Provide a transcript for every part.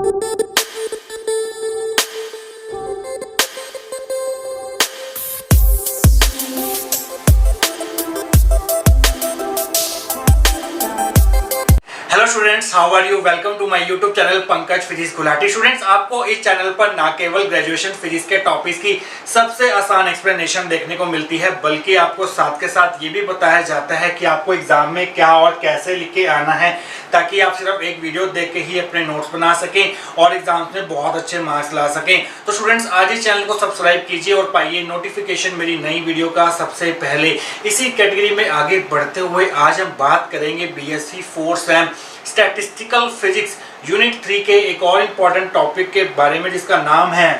Hello students, how are you? Welcome to my YouTube channel Pankaj physics Gulati. Students, आपको इस channel पर ना केवल ग्रेजुएशन फिजिक्स के टॉपिक्स की सबसे आसान एक्सप्लेनेशन देखने को मिलती है, बल्कि आपको साथ के साथ ये भी बताया जाता है कि आपको एग्जाम में क्या और कैसे लिख के आना है, ताकि आप सिर्फ एक वीडियो देख के ही अपने नोट्स बना सकें और एग्जाम्स में बहुत अच्छे मार्क्स ला सकें। तो स्टूडेंट्स, आज इस चैनल को सब्सक्राइब कीजिए और पाइए नोटिफिकेशन मेरी नई वीडियो का सबसे पहले। इसी कैटेगरी में आगे बढ़ते हुए आज हम बात करेंगे BSc 4 same statistical physics unit 3 के एक और इम्पॉर्टेंट टॉपिक के बारे में, जिसका नाम है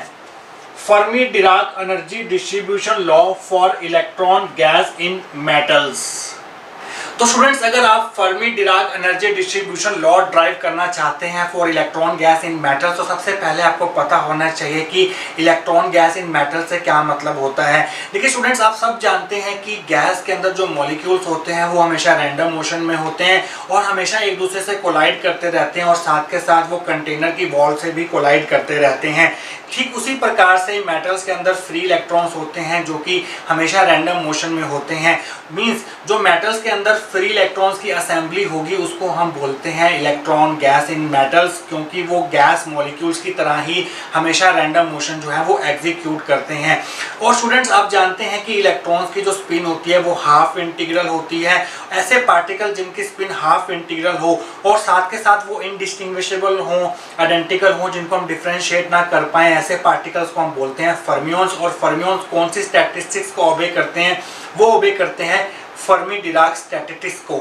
Fermi Dirac energy distribution law for electron gas in metals. तो स्टूडेंट्स, अगर आप Fermi Dirac energy distribution law drive करना चाहते हैं for electron gas in metals, तो सबसे पहले आपको पता होना चाहिए कि इलेक्ट्रॉन गैस इन मेटल से क्या मतलब होता है। देखिए स्टूडेंट्स, आप सब जानते हैं कि गैस के अंदर जो मॉलिक्यूल्स होते हैं वो हमेशा रैंडम मोशन में होते हैं और हमेशा एक दूसरे से कोलाइड करते रहते हैं और साथ के साथ वो कंटेनर की वॉल से भी कोलाइड करते रहते हैं। ठीक उसी प्रकार से मेटल्स के अंदर फ्री इलेक्ट्रॉन्स होते हैं जो कि हमेशा रैंडम मोशन में होते हैं। मींस जो मेटल्स के अंदर फ्री इलेक्ट्रॉन्स की असेंबली होगी उसको हम बोलते हैं इलेक्ट्रॉन गैस इन मेटल्स, क्योंकि वो गैस मॉलिक्यूल्स की तरह ही हमेशा रैंडम मोशन जो है वो एग्जीक्यूट करते हैं। और स्टूडेंट्स, आप जानते हैं कि इलेक्ट्रॉन्स की जो स्पिन होती है वो हाफ इंटीग्रल होती है। ऐसे पार्टिकल जिनकी स्पिन हाफ इंटीग्रल हो और साथ के साथ वो इनडिस्टिंग्विशेबल हो, आइडेंटिकल हो, जिनको हम डिफरेंशिएट ना कर पाए, ऐसे पार्टिकल्स को हम बोलते हैं फर्मियंस। और फर्मियंस कौन सी स्टैटिस्टिक्स को ओबे करते हैं? वो ओबे करते हैं फर्मी डिराक स्टैटिस्टिक्स को।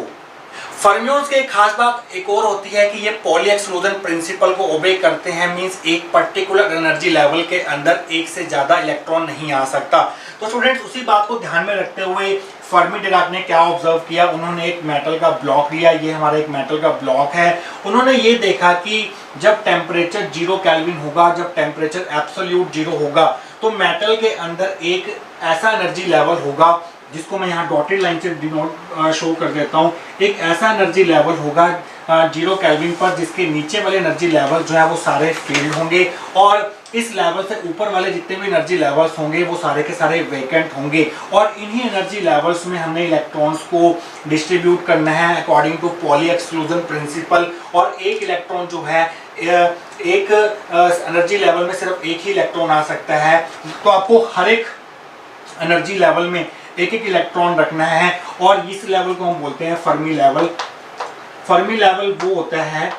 फर्मियंस की एक खास बात एक और होती है कि ये पॉली एक्सक्लूजन प्रिंसिपल को ओबे करते हैं। मींस एक पर्टिकुलर एनर्जी लेवल के अंदर एक से ज्यादा इलेक्ट्रॉन नहीं आ सकता। तो स्टूडेंट्स, उसी बात को ध्यान में रखते हुए फर्मी डिराक ने क्या ऑब्जर्व किया? उन्होंने एक मेटल का ब्लॉक लिया, ये हमारा एक मेटल का ब्लॉक है। उन्होंने ये देखा कि जब टेम्परेचर 0 केल्विन होगा, जब टेम्परेचर एब्सोल्यूट 0 होगा, तो मेटल के अंदर एक ऐसा एनर्जी लेवल होगा जिसको मैं यहाँ डॉटेड लाइन से डिनोट शो कर देता हूँ। एक ऐसा एनर्जी लेवल होगा 0 केल्विन पर जिसके नीचे वाले एनर्जी लेवल जो है वो सारे फील्ड होंगे और इस लेवल से ऊपर वाले जितने भी एनर्जी लेवल्स होंगे वो सारे के सारे वेकेंट होंगे। और इन्हीं एनर्जी लेवल्स में हमने इलेक्ट्रॉन्स को डिस्ट्रीब्यूट करना है according to Pauli exclusion principle. और एक इलेक्ट्रॉन जो है, एक एनर्जी लेवल में सिर्फ एक ही इलेक्ट्रॉन आ सकता है, तो आपको हर एक एनर्जी लेवल में एक एक इलेक्ट्रॉन रखना है और इस लेवल को हम बोलते हैं फर्मी लेवल। फर्मी लेवल वो होता है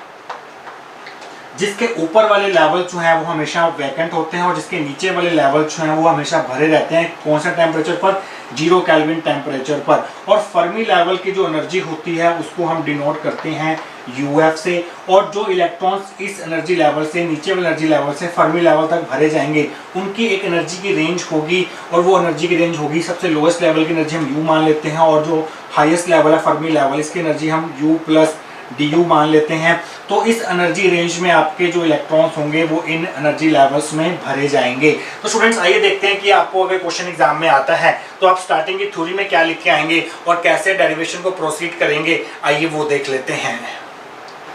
जिसके ऊपर वाले लेवल जो है वो हमेशा वैकेंट होते हैं और जिसके नीचे वाले लेवल जो हैं वो हमेशा भरे रहते हैं। कौन सा टेम्परेचर पर? 0 केल्विन टेम्परेचर पर। और फर्मी लेवल की जो एनर्जी होती है उसको हम डिनोट करते हैं UF से। और जो इलेक्ट्रॉन्स इस एनर्जी लेवल से, नीचे वाले एनर्जी लेवल से फर्मी लेवल तक भरे जाएंगे, उनकी एक एनर्जी की रेंज होगी और वो एनर्जी की रेंज होगी, सबसे लोएस्ट लेवल की एनर्जी हम U मान लेते हैं और जो हाईएस्ट लेवल है फर्मी लेवल, इसकी एनर्जी हम U प्लस DU मान लेते हैं। तो इस एनर्जी रेंज में आपके जो इलेक्ट्रॉन्स होंगे वो इन एनर्जी लेवल्स में भरे जाएंगे। तो स्टूडेंट्स, आइए देखते हैं कि आपको अगर क्वेश्चन एग्जाम में आता है तो आप स्टार्टिंग की थ्योरी में क्या लिख के आएंगे और कैसे डेरिवेशन को प्रोसीड करेंगे, आइए वो देख लेते हैं।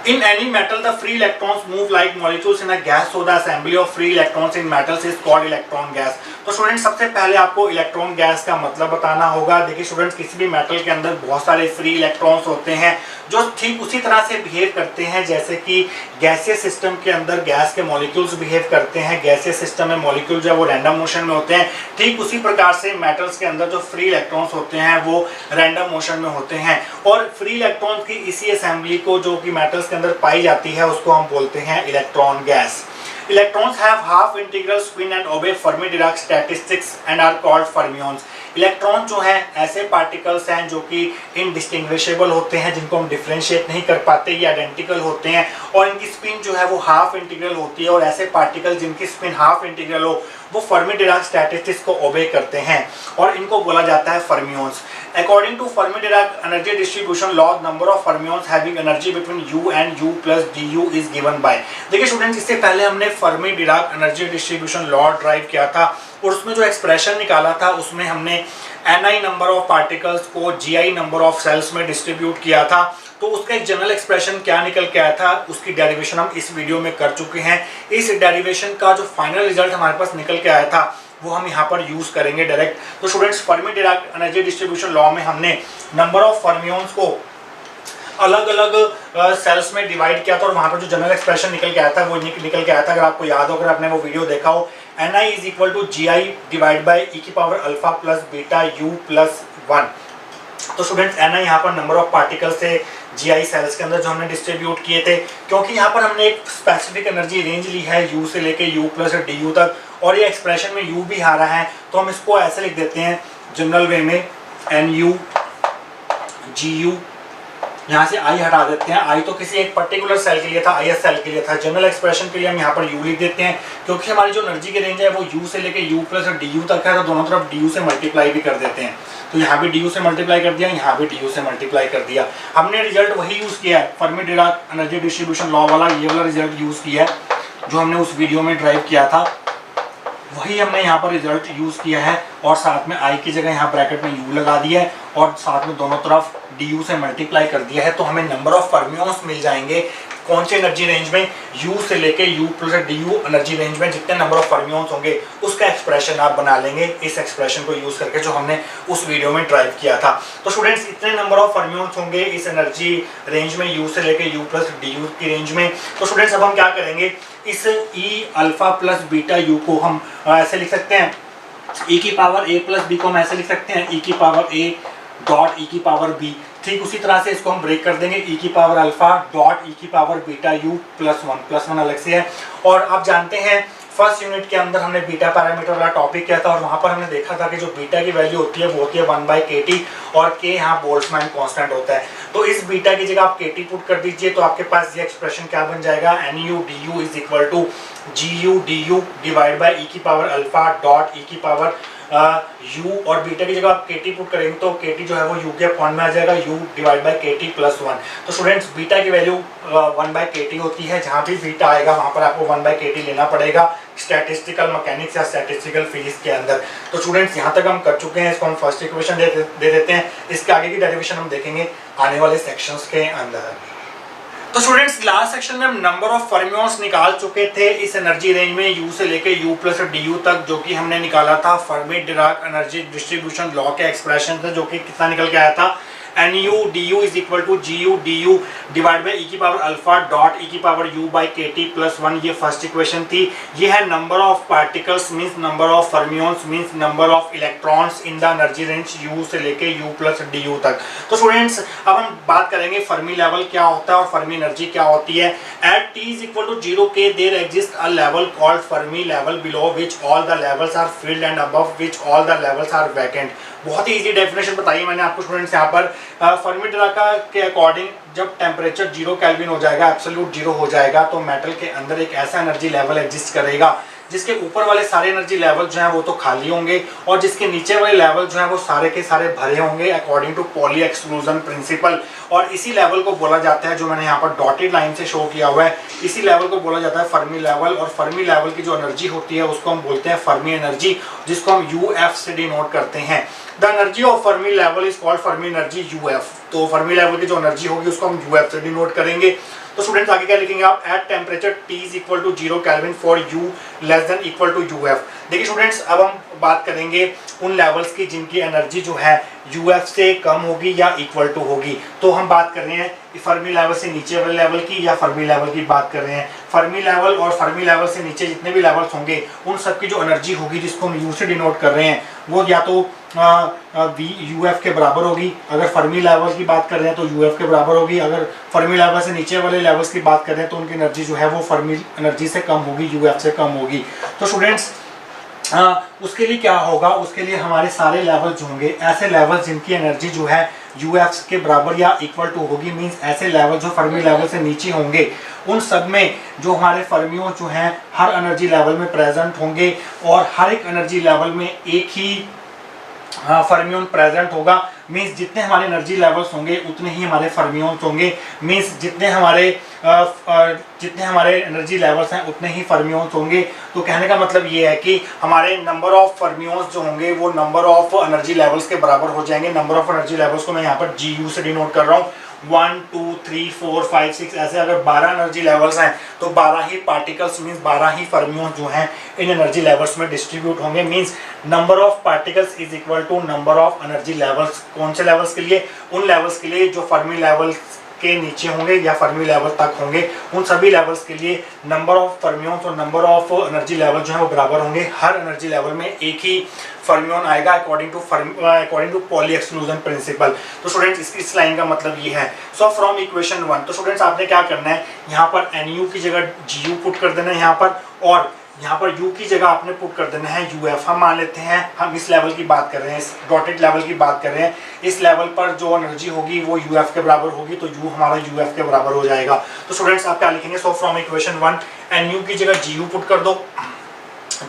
In any metal, the free electrons move like molecules in a gas, so the assembly of free electrons in metals is called electron gas. तो स्टूडेंट, सबसे पहले आपको इलेक्ट्रॉन गैस का मतलब बताना होगा। देखिए स्टूडेंट्स, किसी भी मेटल के अंदर बहुत सारे फ्री इलेक्ट्रॉन्स होते हैं जो ठीक उसी तरह से बिहेव करते हैं जैसे कि गैसियस सिस्टम के अंदर गैस के मॉलिक्यूल्स बिहेव करते हैं। गैसियस सिस्टम में मॉलिक्यूल जो है वो रैंडम मोशन में होते हैं। ठीक उसी प्रकार से मेटल्स के अंदर जो फ्री इलेक्ट्रॉन्स होते हैं वो रैंडम मोशन में होते हैं। और फ्री इलेक्ट्रॉन्स की इसी असेंबली को जो कि मेटल्स के अंदर पाई जाती है उसको हम बोलते हैं electron gas. Electrons have half integral spin and obey Fermi-Dirac statistics and are called fermions. Electron जो हैं ऐसे पार्टिकल्स हैं जो कि इनडिस्टिंग्विशेबल होते हैं, जिनको हम डिफरेंशिएट नहीं कर पाते, ये आइडेंटिकल होते हैं और इनकी स्पिन जो है वो हाफ इंटीग्रल होती है। और ऐसे पार्टिकल जिनकी स्पिन हाफ इंटीग्रल हो वो फर्मी-डिराक स्टैटिस्टिक्स को ओबे करते हैं और इनको बोला जाता है fermions. According to Fermi Dirac energy distribution law, number of fermions having energy between U and U plus DU is given by. देखिए स्टूडेंट्स, इससे पहले हमने Fermi Dirac energy distribution law derive किया था और उसमें जो एक्सप्रेशन निकाला था उसमें हमने Ni नंबर ऑफ पार्टिकल्स को Gi नंबर ऑफ सेल्स में डिस्ट्रीब्यूट किया था। तो उसका एक जनरल एक्सप्रेशन क्या निकल के आया था, उसकी डेरिवेशन हम इस वीडियो में कर चुके हैं। इस डेरिवेशन का जो फाइनल रिजल्ट हमारे पास निकल के आया था वो हम यहाँ पर यूज करेंगे डायरेक्ट। तो students, Fermi Dirac energy distribution law में हमने नंबर ऑफ फर्मियंस को अलग अलग सेल्स में डिवाइड किया था और वहां पर जो जनरल एक्सप्रेशन निकल के आया था वो निकल के आया था, अगर आपको याद हो, अगर आपने वो वीडियो देखा हो, Ni is equal to g i divide by e की power alpha plus beta u plus 1। तो स्टूडेंट्स, Ni यहाँ पर नंबर ऑफ पार्टिकल से GI सेल्स के अंदर जो हमने डिस्ट्रीब्यूट किए थे, क्योंकि यहाँ पर हमने एक स्पेसिफिक एनर्जी रेंज ली है U से लेके U प्लस DU तक, और ये एक्सप्रेशन में U भी आ रहा है, तो हम इसको ऐसे लिख देते हैं जनरल वे में NU GU, यहाँ से I हटा देते हैं। I तो किसी एक पर्टिकुलर सेल के लिए था, IS सेल के लिए था। जनरल एक्सप्रेशन के लिए हम यहाँ पर U लिख देते हैं, क्योंकि हमारी जो एनर्जी की रेंज है वो U से लेके U प्लस DU तक है, तो दोनों तरफ DU से मल्टीप्लाई भी कर देते हैं। तो यहाँ भी DU से मल्टीप्लाई कर दिया, यहाँ भी DU से मल्टीप्लाई कर दिया। हमने रिजल्ट वही यूज किया है, Fermi Dirac energy distribution law वाला, ये वाला रिजल्ट यूज किया है जो हमने उस वीडियो में ड्राइव किया था, वही हमने यहाँ पर रिजल्ट यूज किया है। और साथ में I की जगह यहाँ ब्रैकेट में U लगा दिया है और साथ में दोनों तरफ DU से मल्टीप्लाई कर दिया है, तो हमें नंबर ऑफ फर्मियंस मिल जाएंगे। कौन से एनर्जी रेंज में? U से लेके U plus DU energy range में जितने नंबर ऑफ फर्मियंस होंगे उसका एक्सप्रेशन आप बना लेंगे इस एक्सप्रेशन को यूज करके जो हमने उस वीडियो में ड्राइव किया था। तो स्टूडेंट्स, इतने नंबर ऑफ फर्मियंस होंगे इस एनर्जी रेंज में U से लेके U प्लस DU की रेंज में। तो स्टूडेंट्स, अब हम क्या करेंगे, इस E alpha plus beta U को हम ऐसे लिख सकते हैं, E की पावर A प्लस B को हम ऐसे लिख सकते हैं, E की पावर A डॉट E की पावर B। ठीक उसी तरह से इसको हम ब्रेक कर देंगे, E की पावर अल्फा डॉट E की पावर बीटा U प्लस 1 अलग से है। और आप जानते हैं फर्स्ट यूनिट के अंदर हमने बीटा पैरामीटर वाला टॉपिक किया था और वहां पर हमने देखा था कि जो बीटा की वैल्यू होती है वो होती है 1/kT और k यहाँ बोल्ट्जमैन कांस्टेंट होता है। तो इस बीटा की जगह आप kT पुट कर दीजिए, तो आपके पास ये एक्सप्रेशन क्या बन जाएगा, NU DU is equal to GU DU divide by E की पावर अल्फा डॉट E की पावर U, और बीटा की जगह आप kT पुट करेंगे तो kT जो है वो U के अपॉन में आ जाएगा, U divide by kT plus 1। तो स्टूडेंट्स, बीटा की वैल्यू 1/kT होती है, जहाँ भी बीटा आएगा वहाँ पर आपको 1/kT लेना पड़ेगा स्टैटिस्टिकल मैकेनिक्स या स्टैटिस्टिकल फिजिक्स के अंदर। तो स्टूडेंट्स, यहाँ तक हम कर चुके हैं, इसको हम फर्स्ट इक्वेशन दे देते हैं। इसके आगे की डेरिवेशन हम देखेंगे आने वाले सेक्शंस के अंदर। तो स्टूडेंट्स, लास्ट सेक्शन में हम नंबर ऑफ फर्मियंस निकाल चुके थे इस एनर्जी रेंज में U से लेके U प्लस DU तक, जो कि हमने निकाला था Fermi Dirac energy distribution law के एक्सप्रेशन से, जो कि कितना निकल के आया था, NU DU is equal to GU DU divide by E की पावर अल्फा डॉट E की power U by kT plus 1। ये फर्स्ट इक्वेशन थी। ये है number of particles means number of fermions means number of electrons in the energy range U से लेके U plus DU तक। तो स्टूडेंट्स, अब हम बात करेंगे फर्मी लेवल क्या होता है और फर्मी एनर्जी क्या होती है। At T is equal to 0 K there exist a level called Fermi level below which all the levels are filled and above which all the levels are vacant. बहुत ही easy definition बताई मैंने आपको students यहाँ पर। Fermi Dirac के according जब temperature 0 kelvin हो जाएगा, एब्सोल्यूट 0 हो जाएगा, तो मेटल के अंदर एक ऐसा एनर्जी लेवल एग्जिस्ट करेगा जिसके ऊपर वाले सारे एनर्जी लेवल जो हैं वो तो खाली होंगे और जिसके नीचे वाले लेवल जो हैं वो सारे के सारे भरे होंगे according to Pauli exclusion principle. और इसी लेवल को बोला जाता है, जो मैंने यहाँ पर डॉटेड लाइन से शो किया हुआ है, इसी लेवल को बोला जाता है फर्मी लेवल। और फर्मी लेवल की जो एनर्जी होती है उसको हम बोलते हैं फर्मी एनर्जी, जिसको हम UF से डिनोट करते हैं। The energy of Fermi level is called Fermi energy UF। तो फर्मी लेवल की जो एनर्जी होगी उसको हम UF से डिनोट करेंगे। तो स्टूडेंट्स, आगे क्या लिखेंगे आप, at temperature T is equal to 0 Kelvin for U less than equal to UF। देखिए स्टूडेंट्स, अब हम बात करेंगे उन लेवल्स की जिनकी एनर्जी जो है UF से कम होगी या इक्वल टू होगी। तो हम बात कर रहे हैं फर्मी लेवल से नीचे वाले लेवल की या फर्मी लेवल की बात कर रहे हैं। फर्मी लेवल और फर्मी लेवल से नीचे जितने भी लेवल्स होंगे उन सब की जो एनर्जी होगी जिसको हम U से डिनोट कर रहे हैं वो या तो UF के बराबर होगी। अगर फर्मी लेवल की बात कर रहे हैं तो UF के बराबर होगी। अगर फर्मी लेवल से नीचे वाले लेवल्स की बात कर रहे हैं तो उनकी एनर्जी जो है वो फर्मी एनर्जी से कम होगी, UF से कम होगी। तो स्टूडेंट्स, उसके लिए क्या होगा, उसके लिए हमारे सारे लेवल जो होंगे ऐसे लेवल जिनकी एनर्जी जो है UF के बराबर या इक्वल टू होगी, मींस ऐसे लेवल जो फर्मी लेवल से नीचे होंगे, उन सब में जो हमारे फर्मियों जो हैं हर एनर्जी लेवल में प्रेजेंट होंगे और हर एक एनर्जी लेवल में एक ही फर्मियन प्रेजेंट होगा। मींस जितने हमारे एनर्जी लेवल्स होंगे उतने ही हमारे फर्मियंस होंगे। मींस जितने हमारे एनर्जी लेवल्स हैं उतने ही फर्मियंस होंगे। तो कहने का मतलब ये है कि हमारे नंबर ऑफ फर्मियंस जो होंगे वो नंबर ऑफ एनर्जी लेवल्स के बराबर हो जाएंगे। नंबर ऑफ एनर्जी लेवल्स को मैं यहाँ पर GU से डिनोट कर रहा हूँ 1 2 3 4 5 6 ऐसे अगर 12 एनर्जी लेवल्स हैं तो 12 ही पार्टिकल्स मींस 12 ही फर्मियों जो हैं इन एनर्जी लेवल्स में डिस्ट्रीब्यूट होंगे। Means number of particles is equal to number of energy levels. कौन से लेवल्स के लिए? उन लेवल्स के लिए जो फर्मी लेवल्स के नीचे होंगे या फर्मी लेवल तक होंगे, उन सभी लेवल्स के लिए नंबर ऑफ फर्मियोन्स और नंबर ऑफ एनर्जी लेवल जो है वो बराबर होंगे। हर एनर्जी लेवल में एक ही फर्मियोन आएगा according to Pauli exclusion principle. तो स्टूडेंट्स इस लाइन का मतलब ये है। सो फ्रॉम इक्वेशन 1 तो स्टूडेंट्स आपने क्या करना है, यहाँ पर NU की जगह GU पुट कर देना है यहाँ पर, और यहाँ पर U की जगह आपने पुट कर देना है UF। हम मान लेते हैं हम इस लेवल की बात कर रहे हैं, इस डॉटेड लेवल की बात कर रहे हैं। इस लेवल पर जो एनर्जी होगी वो UF के बराबर होगी, तो U हमारा UF के बराबर हो जाएगा। तो स्टूडेंट्स आप क्या लिखेंगे? सो फ्रॉम इक्वेशन 1 NU की जगह GU पुट कर दो।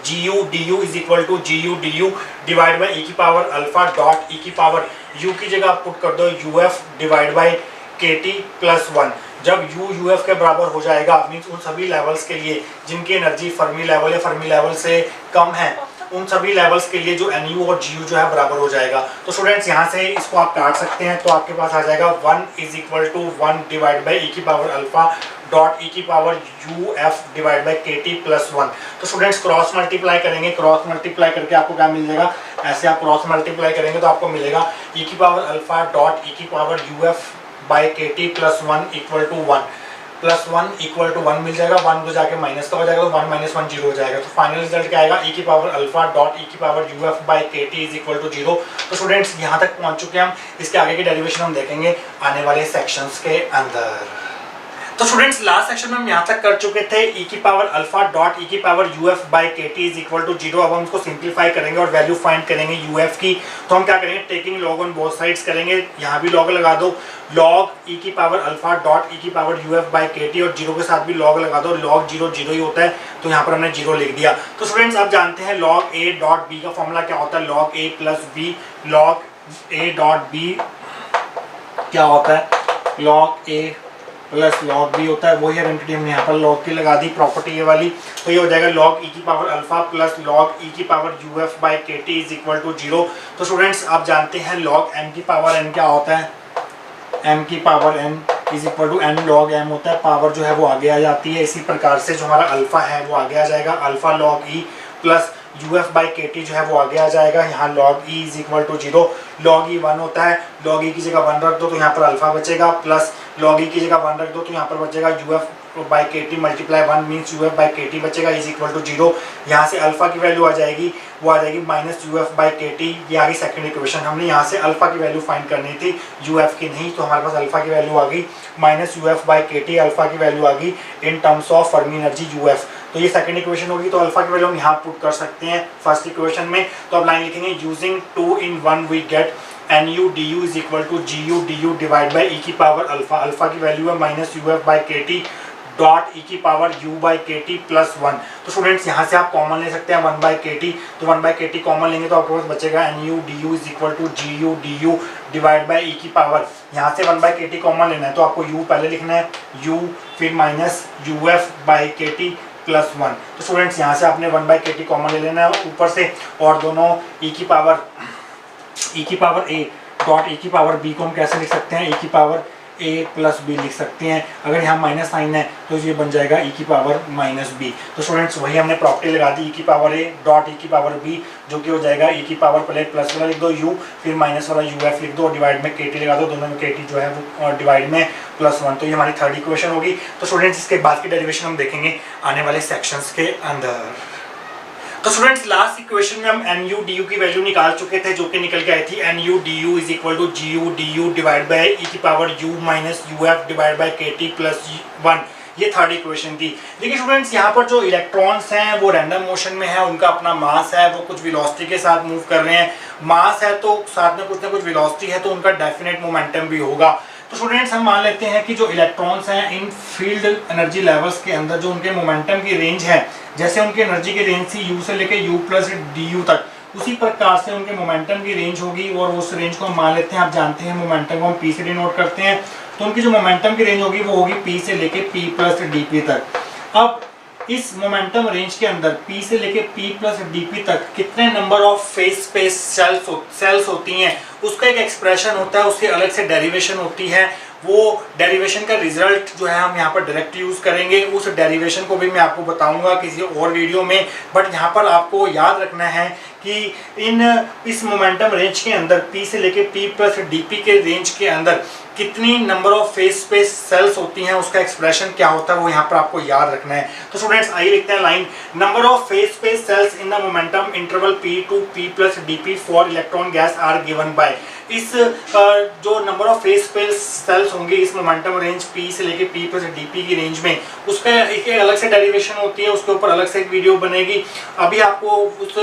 GU DU is equal to GU DU divide by e की पावर अल्फा डॉट e की पावर U की जगह आप पुट कर दो UF divide by KT plus 1। जब U UF के बराबर हो जाएगा मीन्स उन सभी लेवल्स के लिए जिनकी एनर्जी फर्मी लेवल या फर्मी लेवल से कम है, उन सभी लेवल्स के लिए जो NU और GU जो है बराबर हो जाएगा। तो स्टूडेंट्स यहाँ से इसको आप काट सकते हैं, तो आपके पास आ जाएगा 1 is equal to 1 divide by e की पावर अल्फा डॉट e की power UF divide by KT plus 1। तो स्टूडेंट्स क्रॉस मल्टीप्लाई करेंगे, क्रॉस मल्टीप्लाई करके आपको क्या मिल जाएगा? ऐसे आप क्रॉस मल्टीप्लाई करेंगे तो आपको मिलेगा e की पावर अल्फा डॉट e की power UF by KT plus 1 equal to 1 plus 1 equal to 1 मिल जाएगा। 1 को जाके माइनस का हो जाएगा, तो 1 माइनस 1 0 हो जाएगा। तो फाइनल रिजल्ट क्या आएगा? e की पावर अल्फा डॉट e की power UF by KT is equal to 0। तो स्टूडेंट्स यहाँ तक पहुँच चुके हैं हम। इसके आगे की डेरिवेशन हम देखेंगे आने वाले सेक्शंस के अंदर। तो स्टूडेंट्स लास्ट सेक्शन में हम यहाँ तक कर चुके थे e की पावर अल्फा डॉट e की power UF by KT is equal to 0। अब हम इसको सिंप्लीफाई करेंगे और वैल्यू फाइंड करेंगे UF की। तो हम क्या करेंगे? Taking log on both sides करेंगे। यहाँ भी लॉग लगा दो, लॉग e की पावर अल्फा डॉट e की पावर UF बाई KT, और 0 के साथ भी लॉग लगा दो। लॉग 0 0 ही होता है, तो यहाँ पर हमने 0 लिख दिया। तो स्टूडेंट्स आप जानते हैं लॉग a डॉट b का फॉर्मूला क्या होता है? Log a plus b। Log a dot b क्या होता है? Log a plus log B होता है। वही आइडेंटिटी हमने यहाँ पर लॉग की लगा दी, प्रॉपर्टी ये वाली। तो ये हो जाएगा लॉग e की power alpha plus log e की power UF by KT is equal to 0। तो स्टूडेंट्स आप जानते हैं लॉग m की पावर n क्या होता है? m की power n is equal to n log m होता है। पावर जो है वो आगे आ जाती है। इसी प्रकार से जो हमारा अल्फा है वो आगे आ जाएगा, alpha log e plus UF by KT जो है वो आगे आ जाएगा। यहाँ log e is equal to 0। Log e 1 होता है, लॉग e की जगह 1 रख दो तो यहाँ पर अल्फा बचेगा, प्लस लॉग e की जगह 1 रख दो तो यहाँ पर बचेगा UF by KT multiply 1 means UF by KT बचेगा इज इक्वल टू 0। यहाँ से अल्फा की वैल्यू आ जाएगी, वो आ जाएगी माइनस UF बाई KT। ये आ गई सेकंड इक्वेशन। हमने यहाँ से अल्फा की वैल्यू फाइंड करनी थी, UF की नहीं। तो हमारे पास अल्फा की वैल्यू आ गई minus UF by KT, alpha की वैल्यू आ गई in terms of Fermi energy UF। तो ये सेकंड इक्वेशन होगी। तो अल्फा की वैल्यू हम यहाँ पुट कर सकते हैं फर्स्ट इक्वेशन में। तो अब लाइन लिखेंगे using 2 in 1 we get NU DU is equal to GU DU divide by e की पावर अल्फा। अल्फा की वैल्यू है minus UF by KT dot e की power U by KT plus 1। तो students यहाँ से आप common ले सकते हैं 1 बाई KT। तो 1 बाई KT कॉमन लेंगे तो आपके पास बचेगा NU DU is equal to GU DU divide by e की पावर। यहाँ से 1 बाई KT कॉमन लेना है तो आपको U पहले लिखना है, U फिर minus UF by KT plus 1। तो स्टूडेंट्स यहाँ से आपने 1 बाई KT कॉमन ले लेना है ऊपर से, और दोनों e की पावर a डॉट e की पावर b को हम कैसे लिख सकते हैं? e की पावर a प्लस b लिख सकते हैं। अगर यहाँ माइनस साइन है तो ये बन जाएगा e की पावर माइनस b। तो स्टूडेंट्स वही हमने प्रॉपर्टी लगा दी, e की पावर a डॉट e की पावर b जो कि हो जाएगा e की पावर पहले प्लस वाला लिख दो u, फिर माइनस वाला UF लिख दो, डिवाइड में KT लगा दो, दोनों में KT जो है वो डिवाइड में प्लस 1। तो ये हमारी थर्ड इक्वेशन होगी। तो स्टूडेंट्स इसके बाद की डेरिवेशन हम देखेंगे आने वाले सेक्शंस के अंदर। तो स्टूडेंट्स लास्ट इक्वेशन में हम NU DU की वैल्यू निकाल चुके थे, जो कि निकल के आई थी NU DU is equal to GU DU divide by e की power U minus UF divide by KT plus 1। ये थर्ड इक्वेशन थी। देखिए स्टूडेंट्स यहाँ पर जो इलेक्ट्रॉन्स हैं वो रैंडम मोशन में है, उनका अपना मास है, वो कुछ वेलोसिटी के साथ मूव कर रहे हैं। मास है तो साथ में कुछ ना कुछ वेलोसिटी है, तो उनका डेफिनेट मोमेंटम भी होगा। तो स्टूडेंट्स हम मान लेते हैं कि जो इलेक्ट्रॉन्स हैं इन फील्ड एनर्जी लेवल्स के अंदर जो उनके मोमेंटम की रेंज है, जैसे उनकी एनर्जी की रेंज थी U से लेके U प्लस DU तक, उसी प्रकार से उनके मोमेंटम की रेंज होगी। और उस रेंज को हम मान लेते हैं, आप जानते हैं मोमेंटम को हम P से डिनोट करते हैं। तो उनकी जो मोमेंटम की रेंज होगी वो होगी P से लेके P प्लस DP तक। अब इस मोमेंटम रेंज के अंदर P से लेके P प्लस DP तक कितने number of phase space cells होती हैं, उसका एक एक्सप्रेशन होता है, उसकी अलग से डेरिवेशन होती है। वो डेरिवेशन का रिजल्ट जो है हम यहाँ पर डायरेक्ट यूज़ करेंगे। उस डेरिवेशन को भी मैं आपको बताऊंगा किसी और वीडियो में, बट यहाँ पर आपको याद रखना है कि इस मोमेंटम रेंज के अंदर P से लेके P प्लस DP के रेंज के अंदर कितनी number of phase space cells होती हैं, उसका एक्सप्रेशन क्या होता है वो यहाँ पर आपको याद रखना है। तो स्टूडेंट्स आइए लिखते हैं line, number of phase space cells in the momentum interval P to P plus DP for electron gas are given by. इस जो number of phase space cells होंगे इस मोमेंटम रेंज P से लेके P प्लस DP की range में, उसका एक अलग से डेरिवेशन होती है, उसके ऊपर अलग से एक वीडियो बनेगी। अभी आपको उस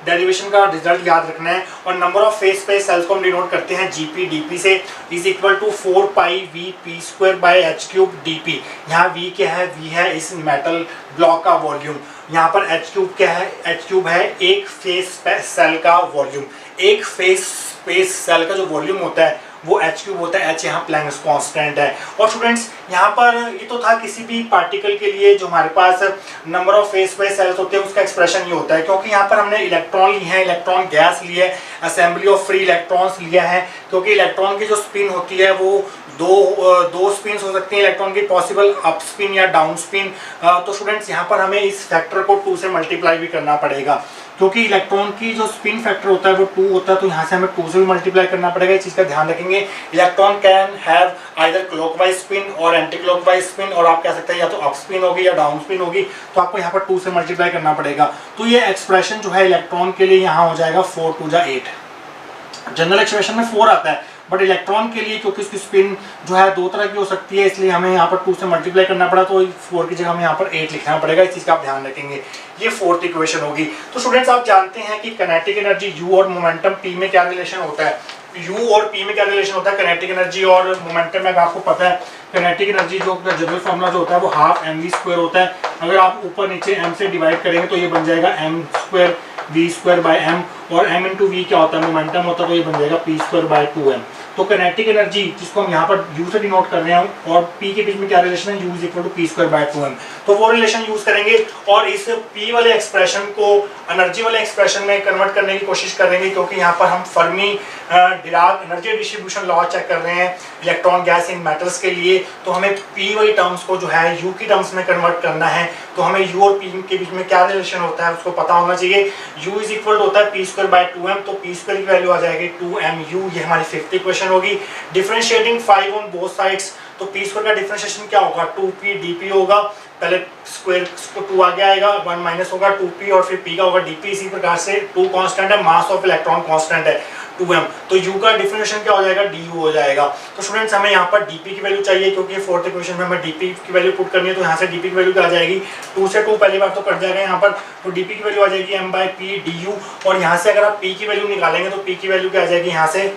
डेरिवेशन का रिजल्ट याद रखना है। और number of phase space cells को हम डिनोट करते हैं GP DP से, is equal to 4 pi V P square by H cube DP। यहाँ V क्या है? V है इस मेटल ब्लॉक का वॉल्यूम। यहाँ पर H क्यूब क्या है? H क्यूब है एक फेज सेल का वॉल्यूम। एक फेज स्पेस सेल का जो वॉल्यूम होता है वो H क्यूब होता है। H यहाँ प्लैंक्स कांस्टेंट है। और स्टूडेंट्स यहाँ पर ये तो था किसी भी पार्टिकल के लिए जो हमारे पास number of phase space cells होते हैं उसका एक्सप्रेशन ये होता है, क्योंकि यहाँ पर हमने इलेक्ट्रॉन लिए हैं, इलेक्ट्रॉन गैस लिए है, असेंबली ऑफ फ्री इलेक्ट्रॉन्स लिया है, क्योंकि इलेक्ट्रॉन की जो स्पिन होती है वो दो स्पिन हो सकती है इलेक्ट्रॉन की, पॉसिबल अप स्पिन या डाउन स्पिन। तो स्टूडेंट्स यहाँ पर हमें इस फैक्टर को 2 से मल्टीप्लाई भी करना पड़ेगा, क्योंकि इलेक्ट्रॉन की जो स्पिन फैक्टर होता है वो 2 होता है, तो यहाँ से हमें 2 से भी मल्टीप्लाई करना पड़ेगा। इस चीज़ का ध्यान रखेंगे। Electron can have either clockwise spin और एंटी क्लॉकवाइज स्पिन, और आप कह सकते हैं या तो अप स्पिन होगी या डाउन स्पिन होगी, तो आपको यहाँ पर 2 से मल्टीप्लाई करना पड़ेगा। तो ये एक्सप्रेशन जो है इलेक्ट्रॉन के लिए यहाँ हो जाएगा 4 2 जा 8। जनरल एक्सप्रेशन में 4 आता है, बट इलेक्ट्रॉन के लिए क्योंकि उसकी स्पिन जो है 2 तरह की हो सकती है, इसलिए हमें यहाँ पर 2 से मल्टीप्लाई करना पड़ा, तो 4 की जगह हमें यहाँ पर 8 लिखना पड़ेगा। इस चीज़ का आप ध्यान रखेंगे। ये 4th इक्वेशन होगी। तो स्टूडेंट्स आप जानते हैं कि काइनेटिक एनर्जी U और मोमेंटम P में क्या रिलेशन होता है। U और P में क्या रिलेशन होता है काइनेटिक एनर्जी और मोमेंटम में, आपको पता है काइनेटिक एनर्जी जो जनरल फॉर्मूला जो होता है वो हाफ mv स्क्वायर होता है। अगर आप ऊपर नीचे m से डिवाइड करेंगे तो ये बन जाएगा m square v square by m, और m इंटू वी क्या होता है? मोमेंटम होता है, तो ये बन जाएगा p स्क्वायर बाय 2m। तो काइनेटिक एनर्जी जिसको हम यहाँ पर U से डिनोट कर रहे हैं और P के बीच में क्या रिलेशन है? U is equal to P square by 2m। तो वो रिलेशन यूज करेंगे और इस P वाले एक्सप्रेशन को एनर्जी वाले एक्सप्रेशन में कन्वर्ट करने की कोशिश करेंगे, क्योंकि यहाँ पर हम Fermi Dirac energy distribution law check कर रहे हैं इलेक्ट्रॉन गैस इन मेटल्स के लिए। तो हमें P वाली टर्म्स को जो है U की टर्म्स में कन्वर्ट करना है। तो हमें U और P के बीच में क्या रिलेशन होता है उसको पता होना चाहिए। U इज इक्वल होता है P स्क्वायर बाय 2m, तो P स्क्वायर की वैल्यू आ जाएगी 2mu। ये हमारी 5th इक्वेशन होगी। डिफरेंशिएटिंग 5 ऑन बोथ साइड्स, तो P स्क्वायर का डिफरेंशिएशन क्या होगा? 2p dp होगा। पहले स्क्वायर को 2 आगे आएगा, 1 माइनस होगा 2p, और फिर P का होगा dp। इसी प्रकार से 2 कांस्टेंट है, मास ऑफ इलेक्ट्रॉन कांस्टेंट है 2m, तो U का डिफरेंशिएशन क्या हो जाएगा? du हो जाएगा। तो स्टूडेंट्स हमें यहाँ पर dp की वैल्यू चाहिए, क्योंकि 4th इक्वेशन में हमें dp की वैल्यू पुट करनी है। तो यहाँ से dp की वैल्यू क्या आ जाएगी? 2 से 2 पहली बार तो कट जाएगा यहाँ पर, तो dp की वैल्यू आ जाएगी m बाय p du। और यहाँ से अगर आप p की वैल्यू निकालेंगे तो p की वैल्यू क्या आ जाएगी? यहाँ से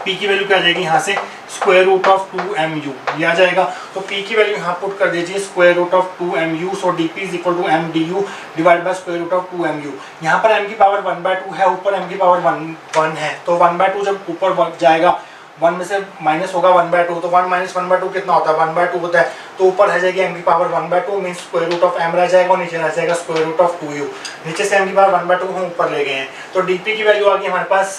P की वैल्यू क्या आ जाएगी? यहाँ से स्क्वायर रूट ऑफ 2mu ये आ जाएगा। तो P की वैल्यू यहाँ पुट कर दीजिए square root of 2mu। So dp is equal to m du divide by square root of 2mu। यहाँ पर m की पावर 1/2 है, ऊपर m की पावर 1 है, तो 1/2 जब ऊपर जाएगा 1 में से माइनस होगा 1/2, तो 1 माइनस 1/2 कितना होता है? 1/2 होता है। तो ऊपर रह जाएगी m की power 1/2 mean square root of m रह जाएगा, और नीचे रह जाएगा स्क्वायर रूट ऑफ 2u। नीचे से m की पावर 1/2 हम ऊपर ले गए हैं, तो dp की वैल्यू आ गई हमारे पास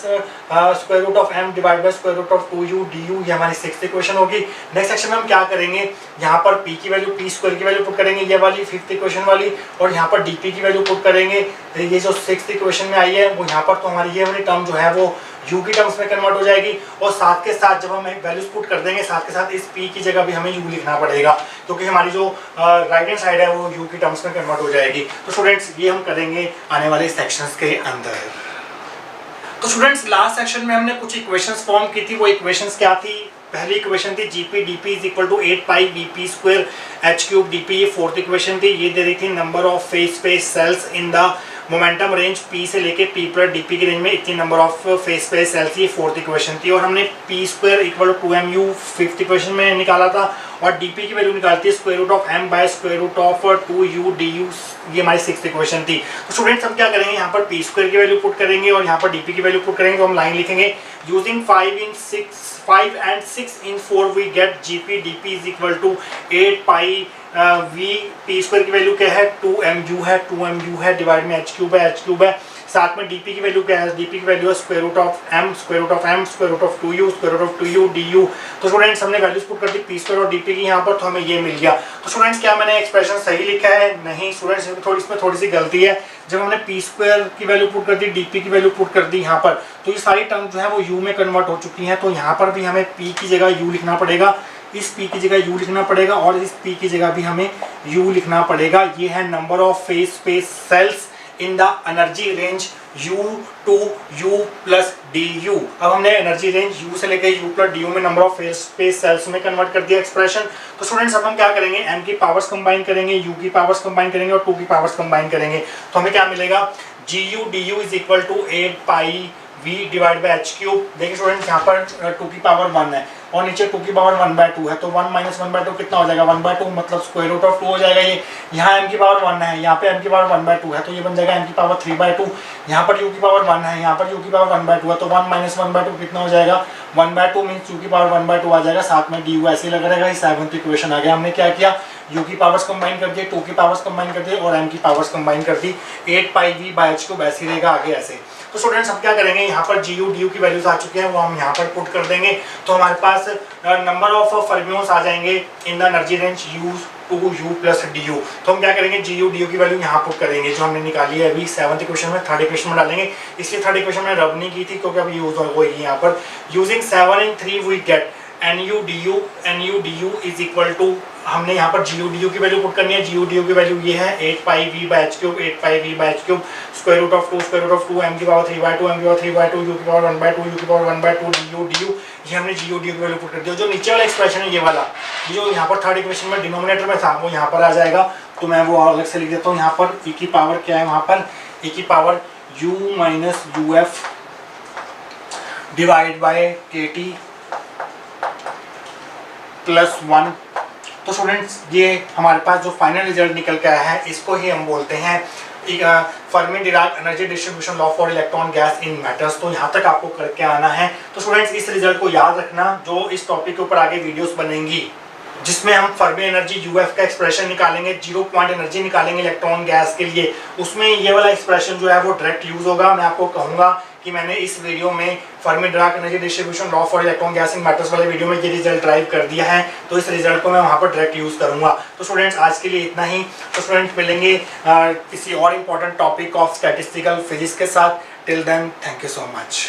square root of m divide by square root of 2u du। ये हमारी 6th इक्वेशन होगी। नेक्स्ट सेक्शन में हम क्या करेंगे? यहाँ पर p की वैल्यू p स्क्वायर की वैल्यू पुट करेंगे, ये वाली 5th इक्वेशन वाली, और यहाँ पर dp की वैल्यू पुट करेंगे। ये जो 6th इक्वेशन में आई है वो यहाँ पर, तो हमारी ये वाली टर्म जो है वो u की टर्म्स में कन्वर्ट हो जाएगी। और साथ के साथ जब हम वैल्यूज पुट कर देंगे, साथ के साथ इस p की जगह भी हमें u लिखना पड़ेगा, क्योंकि हमारी जो राइट हैंड साइड है वो u की टर्म्स में कन्वर्ट हो जाएगी। तो स्टूडेंट्स ये हम करेंगे आने वाले सेक्शंस के अंदर। तो स्टूडेंट्स लास्ट सेक्शन में हमने कुछ इक्वेशंस फॉर्म की थी। वो इक्वेशंस क्या थी? पहली इक्वेशन थी GP DP is equal to 8 pi VP square H cube DP। ये 4th इक्वेशन थी। ये दे रही थी number of phase space cells in the momentum range P से लेके P प्लस DP की रेंज में इतनी number of phase space cells. ये 4th इक्वेशन थी। और हमने P square equal to 2mu 5th equation में निकाला था, और DP की वैल्यू निकालती है square root of m by square root of 2u du। ये हमारी 6th इक्वेशन थी। तो स्टूडेंट्स हम क्या करेंगे? यहाँ पर P स्क्वायर की वैल्यू पुट करेंगे और यहाँ पर DP की वैल्यू पुट करेंगे। तो हम लाइन लिखेंगे using 5 and 6 in 4 we get GP DP is equal to 8 pi v p square की वैल्यू क्या है? 2mu है, 2mu है, डिवाइड में h क्यूब है, h क्यूब है। साथ में डीपी की वैल्यू क्या है, डीपी की वैल्यू है square root of M, square root of M, square root of 2u, square root of 2u du। तो स्टूडेंट्स हमने वैल्यूज पुट कर दी पी स्क्वायर और डीपी की यहाँ पर, तो हमें ये मिल गया। तो स्टूडेंट्स क्या मैंने एक्सप्रेशन सही लिखा है? नहीं स्टूडेंट्स, इसमें थोड़ी सी गलती है। जब हमने पी स्क्वायर की वैल्यू पुट कर दी, डीपी की वैल्यू पुट कर दी यहाँ पर, तो ये सारी टर्म जो है वो यू में कन्वर्ट हो चुकी हैं। तो यहाँ पर भी हमें पी की जगह यू लिखना पड़ेगा, इस p की जगह u लिखना पड़ेगा और इस p की जगह भी हमें u लिखना पड़ेगा। ये है number of phase space cells in the energy range u to u plus du। अब हमने एनर्जी रेंज u से लेकर u प्लस du में number of phase space cells में कन्वर्ट कर दिया एक्सप्रेशन। तो स्टूडेंट्स अब हम क्या करेंगे, m की पावर्स कंबाइन करेंगे, u की पावर्स कंबाइन करेंगे और 2 की पावर्स कंबाइन करेंगे। तो हमें क्या मिलेगा, gu du is equal to 8 pi v divide by H cube. देखिए स्टूडेंट यहाँ पर 2 की पावर 1 है और नीचे 2 की पावर 1/2 है, तो 1 माइनस 1/2 कितना हो जाएगा, 1/2 मतलब स्क्वायर रूट ऑफ 2 हो जाएगा। ये यहाँ m की पावर 1 है, यहाँ पे m की पावर 1/2 है, तो ये बन जाएगा m की पावर 3/2। यहाँ पर u की पावर 1 है, यहाँ पर u की पावर 1/2 है, तो 1 माइनस 1/2 कितना हो जाएगा, 1/2 मीन्स u की पावर 1/2 आ जाएगा, साथ में du ऐसे लगा रहेगा। 7th इक्वेशन आ गया। हमने क्या किया, u की पावर्स कंबाइन कर दिए, 2 की पावर्स कंबाइन कर दिए और m की पावर्स कंबाइन कर दी। 8 pi v by H cube ऐसे रहेगा आगे ऐसे। तो स्टूडेंट्स हम क्या करेंगे, यहाँ पर GU DU की वैल्यूज आ चुकी हैं, वो हम यहाँ पर पुट कर देंगे। तो हमारे पास नंबर ऑफ फर्मियोन्स आ जाएंगे इन the energy range U to U plus DU। तो हम क्या करेंगे, GU DU की वैल्यू यहाँ पुट करेंगे जो हमने निकाली है अभी 7th इक्वेशन में, 3rd इक्वेशन में डालेंगे। इसलिए 3rd इक्वेशन में रब नहीं की थी क्योंकि अभी यूज होगी यहाँ पर। Using 7 and 3 we get NU DU is equal to, हमने यहाँ पर GU DU की वैल्यू पुट करनी है। GU DU की वैल्यू ये है 8 pi v by H cube, 8 pi v by H cube, square root of 2, square root of 2, m की पावर 3/2, m की पावर 3/2, u की पावर 1/2, u की पावर 1/2 du। ये हमने GU DU की वैल्यू पुट कर दी। जो नीचे वाला एक्सप्रेशन है ये वाला, जो यहाँ पर 3rd इक्वेशन में डिनोमिनेटर में था वो यहाँ पर आ जाएगा। तो मैं वो अलग से लिख देता हूँ। यहाँ पर e की पावर क्या है, वहाँ पर e की power u minus uf divide by KT plus 1। तो स्टूडेंट्स ये हमारे पास जो फाइनल रिजल्ट निकल के आया है इसको ही हम बोलते हैं Fermi Dirac energy distribution law for electron gas in matters. तो यहाँ तक आपको करके आना है। तो स्टूडेंट्स इस रिजल्ट को याद रखना, जो इस टॉपिक के ऊपर आगे वीडियोस बनेंगी जिसमें हम फर्मी एनर्जी UF का एक्सप्रेशन निकालेंगे, 0 पॉइंट एनर्जी निकालेंगे इलेक्ट्रॉन गैस के लिए, उसमें ये वाला एक्सप्रेशन जो है वो डायरेक्ट यूज होगा। मैं आपको कहूँगा कि मैंने इस वीडियो में Fermi Dirac energy distribution law for electron gas in matters वाले वीडियो में ये रिजल्ट ड्राइव कर दिया है, तो इस रिजल्ट को मैं वहाँ पर डायरेक्ट यूज करूँगा। तो स्टूडेंट्स आज के लिए इतना ही। तो स्टूडेंट्स मिलेंगे किसी और important topic of statistical physics के साथ। Till then thank you so much.